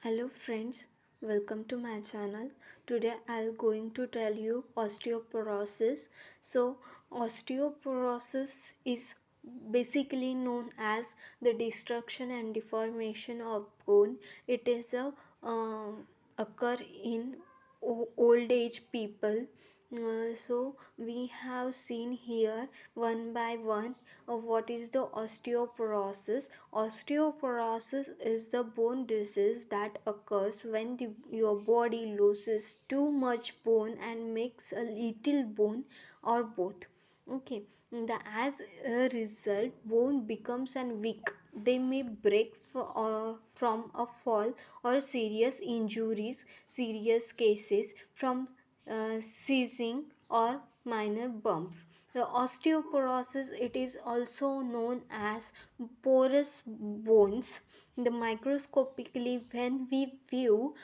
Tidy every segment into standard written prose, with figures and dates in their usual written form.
Hello friends, welcome to my channel. Today I'll going to tell you osteoporosis. So osteoporosis is basically known as the destruction and deformation of bone. It is a occur in old age people. So we have seen here one by one of what is the osteoporosis. Osteoporosis is the bone disease that occurs when your body loses too much bone and makes a little bone or both. Okay, as a result, bone becomes and weak. They may break from a fall or serious injuries, serious cases from seizing or minor bumps. The osteoporosis, it is also known as porous bones. The microscopically, when we view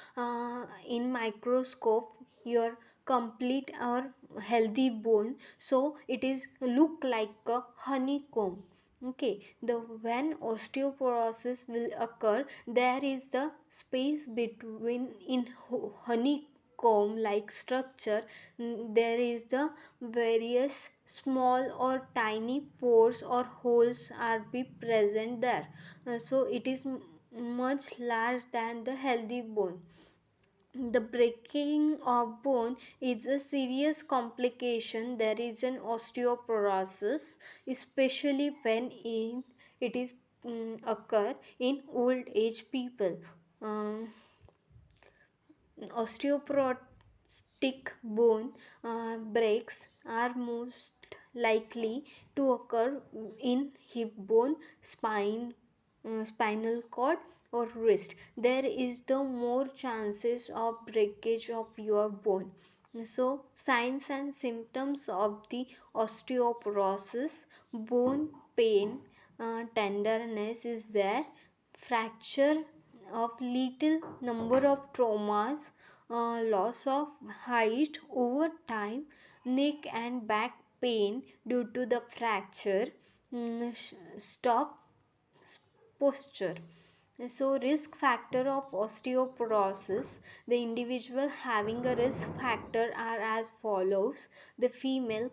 in microscope your complete or healthy bone, so it is look like a honeycomb. Okay, the when osteoporosis will occur, there is the space between in honeycomb like structure. There is the various small or tiny pores or holes are be present there. So it is much larger than the healthy bone. The breaking of bone is a serious complication. There is an osteoporosis, especially when it is occur in old age people. Um, Osteoporotic bone breaks are most likely to occur in hip bone, spinal cord, or wrist. There is the more chances of breakage of your bone. So, signs and symptoms of the osteoporosis: bone pain, tenderness is there, fracture of little number of traumas, loss of height over time, neck and back pain due to the fracture, stop posture. So, risk factor of osteoporosis: the individual having a risk factor are as follows: the female,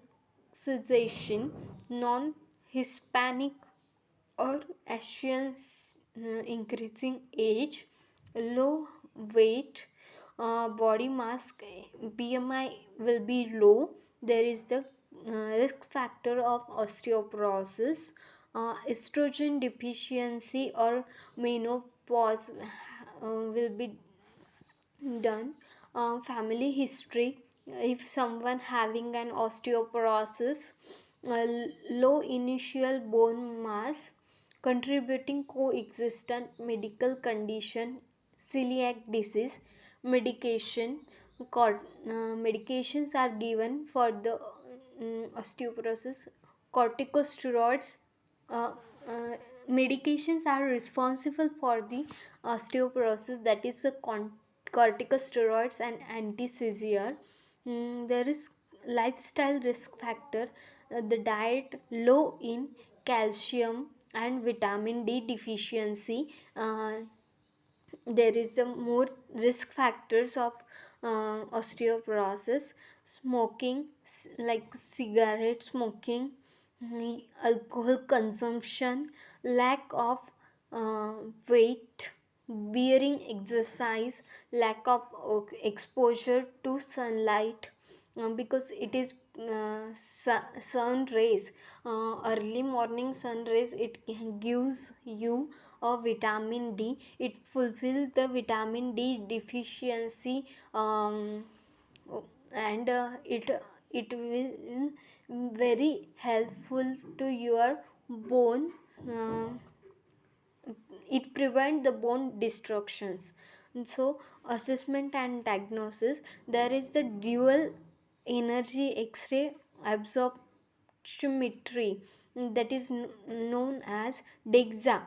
Caucasian, non Hispanic or Asians, increasing age, low weight, body mass, BMI will be low. There is the risk factor of osteoporosis. Estrogen deficiency or menopause will be done. Family history: if someone having an osteoporosis, low initial bone mass, contributing coexistent medical condition, celiac disease, medication, medications are given for the osteoporosis. Corticosteroids, uh, uh, medications are responsible for the osteoporosis, that is the corticosteroids and anti-seizure. There is lifestyle risk factor: the diet low in calcium and vitamin D deficiency. There is the more risk factors of osteoporosis: smoking, like cigarette smoking, alcohol consumption, lack of uh, weight bearing exercise, lack of exposure to sunlight, because it is sun rays, early morning sun rays, it gives you a vitamin D. It fulfills the vitamin D deficiency, and it will very helpful to your bone. uh, it prevent the bone destructions. And so assessment and diagnosis: there is the dual energy X-ray absorptiometry, that is known as DEXA,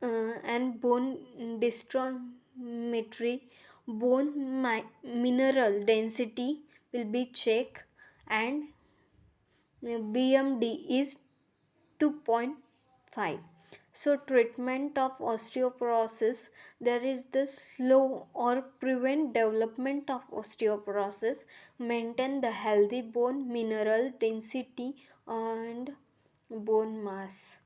and bone densitometry. Bone mineral density will be checked, and BMD is 2.5. So, treatment of osteoporosis, there is the slow or prevent development of osteoporosis, maintain the healthy bone mineral density and bone mass,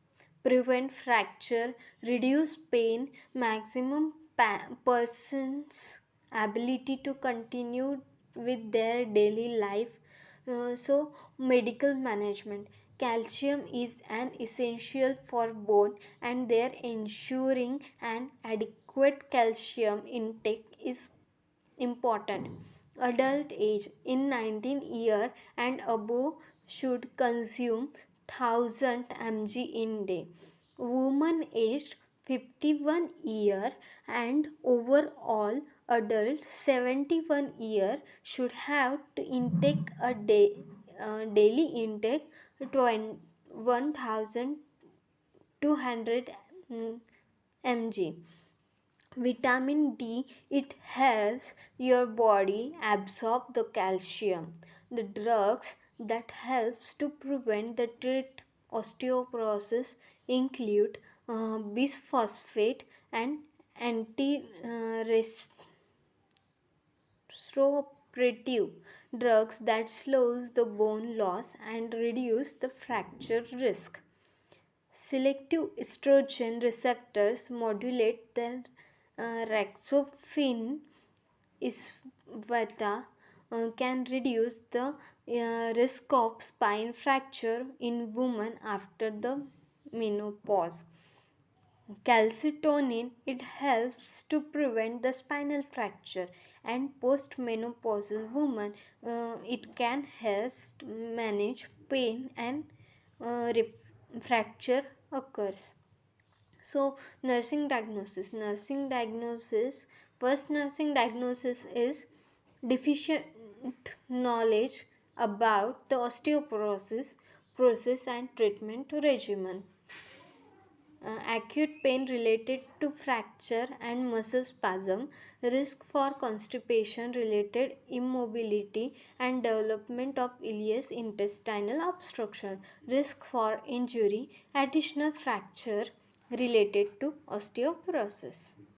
prevent fracture, reduce pain, maximum person's ability to continue with their daily life. Medical management. Calcium is an essential for bone, and their ensuring an adequate calcium intake is important. Adult age in 19 year and above should consume 1000 mg in day. Woman aged 51 year and overall adult 71 year should have to intake a daily intake 1200 mg. Vitamin D, it helps your body absorb the calcium. The drugs that helps to prevent the treat osteoporosis include bisphosphate and anti restorative drugs that slows the bone loss and reduce the fracture risk. Selective estrogen receptors modulate the rexofin isvata can reduce the risk of spine fracture in women after the menopause. Calcitonin, it helps to prevent the spinal fracture, and postmenopausal women, it can help to manage pain and fracture occurs. So, nursing diagnosis, first nursing diagnosis is deficient knowledge about the osteoporosis process and treatment regimen. Acute pain related to fracture and muscle spasm, risk for constipation related immobility and development of ileus intestinal obstruction, risk for injury, additional fracture related to osteoporosis.